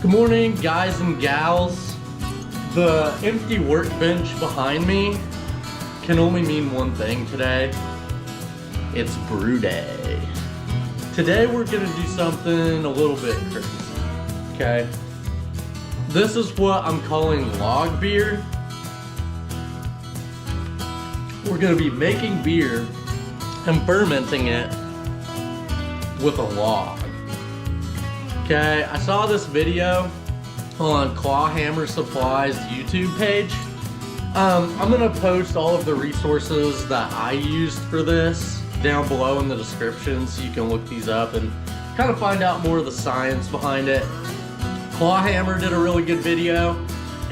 Good morning, guys and gals. The empty workbench behind me can only mean one thing today. It's brew day. Today we're gonna do something a little bit crazy, okay? This is what I'm calling log beer. We're gonna be making beer and fermenting it with a log. Okay, I saw this video on Clawhammer Supply's YouTube page. I'm gonna post all of the resources that I used for this down below in the description so you can look these up and kind of find out more of the science behind it. Clawhammer did a really good video,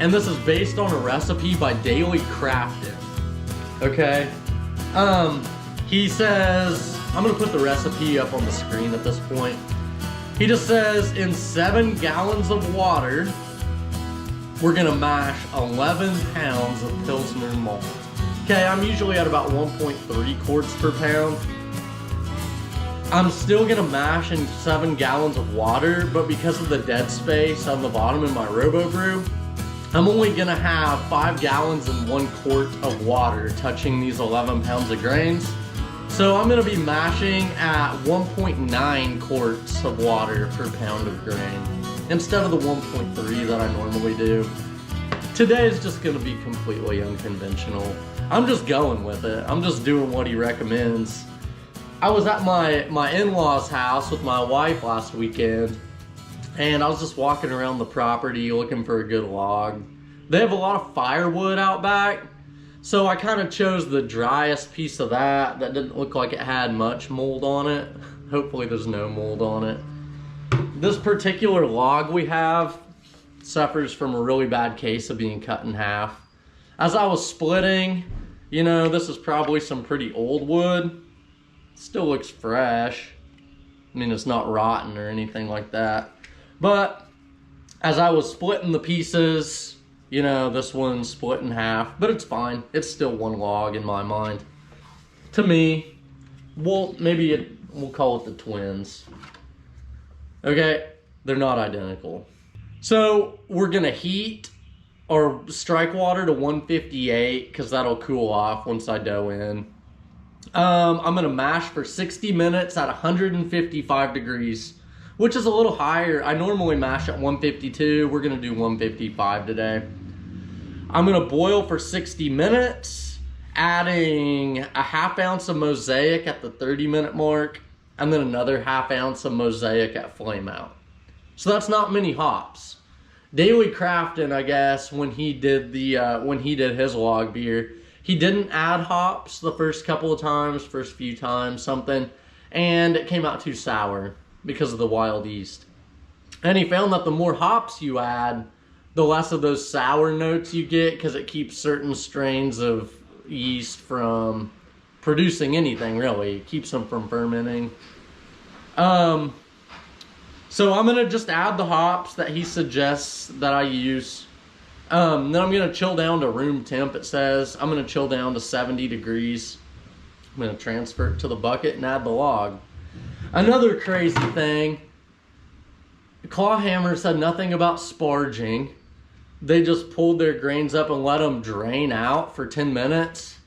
and this is based on a recipe by Daily Crafting. Okay, he says, I'm gonna put the recipe up on the screen at this point. He just says, in 7 gallons of water, we're gonna mash 11 pounds of Pilsner malt. Okay, I'm usually at about 1.3 quarts per pound. I'm still gonna mash in 7 gallons of water, but because of the dead space on the bottom in my RoboBrew, I'm only gonna have 5 gallons and 1 quart of water touching these 11 pounds of grains. So I'm gonna be mashing at 1.9 quarts of water per pound of grain instead of the 1.3 that I normally do. Today is just gonna be completely unconventional. I'm just going with it. I'm just doing what he recommends. I was at my in-laws' house with my wife last weekend, and I was just walking around the property looking for a good log. They have a lot of firewood out back, so I kind of chose the driest piece of that didn't look like it had much mold on it. Hopefully there's no mold on it. This particular log we have suffers from a really bad case of being cut in half. As I was splitting, you know, this is probably some pretty old wood. Still looks fresh. I mean, it's not rotten or anything like that. But as I was splitting the pieces, you know, this one's split in half, but it's fine. It's still one log in my mind. To me, we'll call it the twins. Okay, they're not identical. So we're gonna heat or strike water to 158 because that'll cool off once I dough in. I'm gonna mash for 60 minutes at 155 degrees, which is a little higher. I normally mash at 152. We're gonna do 155 today. I'm gonna boil for 60 minutes, adding a ½ ounce of mosaic at the 30-minute mark, and then another ½ ounce of mosaic at flame out. So that's not many hops. Daily Crafting, I guess, when he did his log beer, he didn't add hops the first few times, something, and it came out too sour because of the wild yeast. And he found that the more hops you add, the less of those sour notes you get, because it keeps certain strains of yeast from producing anything, really. It keeps them from fermenting. So I'm gonna just add the hops that he suggests that I use. Then I'm gonna chill down to room temp, it says. I'm gonna chill down to 70 degrees. I'm gonna transfer it to the bucket and add the log. Another crazy thing, Clawhammer said nothing about sparging. They just pulled their grains up and let them drain out for 10 minutes.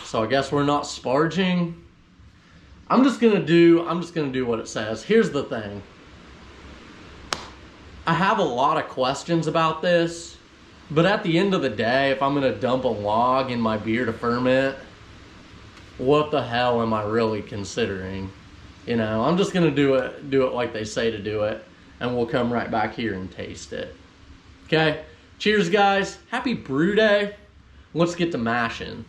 So I guess we're not sparging. I'm just gonna do what it says. Here's the thing. I have a lot of questions about this, but at the end of the day, if I'm gonna dump a log in my beer to ferment, what the hell am I really considering? You know, I'm just gonna do it like they say to do it, and we'll come right back here and taste it. Okay, cheers guys, happy brew day. Let's get to mashing.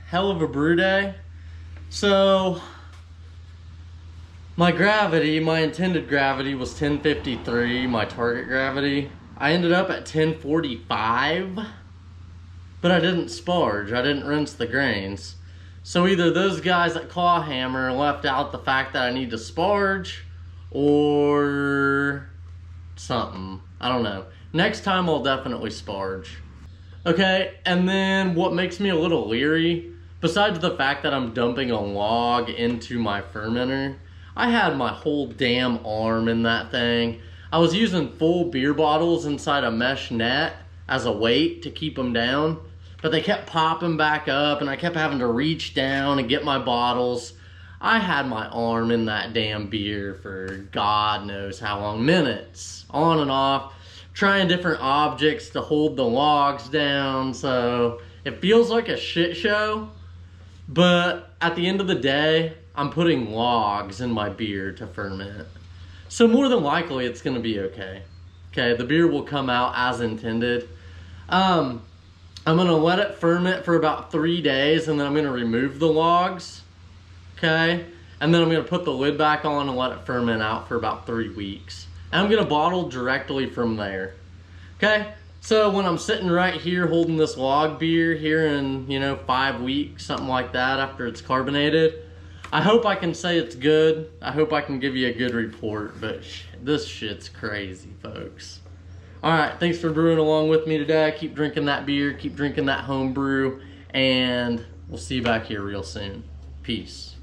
hell of a brew day. So my gravity, my intended gravity was 1053, my target gravity. I ended up at 1045, but I didn't sparge, I didn't rinse the grains. So either those guys at Clawhammer left out the fact that I need to sparge, or something, I don't know. Next time I'll definitely sparge. Okay, and then what makes me a little leery, besides the fact that I'm dumping a log into my fermenter, I had my whole damn arm in that thing. I was using full beer bottles inside a mesh net as a weight to keep them down, but they kept popping back up and I kept having to reach down and get my bottles. I had my arm in that damn beer for God knows how long, minutes, on and off, trying different objects to hold the logs down. So it feels like a shit show, but at the end of the day, I'm putting logs in my beer to ferment. So more than likely it's gonna be okay. Okay, the beer will come out as intended. I'm gonna let it ferment for about 3 days and then I'm gonna remove the logs. Okay, and then I'm gonna put the lid back on and let it ferment out for about 3 weeks. And I'm gonna bottle directly from there. Okay, so when I'm sitting right here holding this log beer here in, 5 weeks, something like that, after it's carbonated, I hope I can say it's good. I hope I can give you a good report, but this shit's crazy, folks. All right, thanks for brewing along with me today. Keep drinking that beer, keep drinking that home brew, and we'll see you back here real soon. Peace.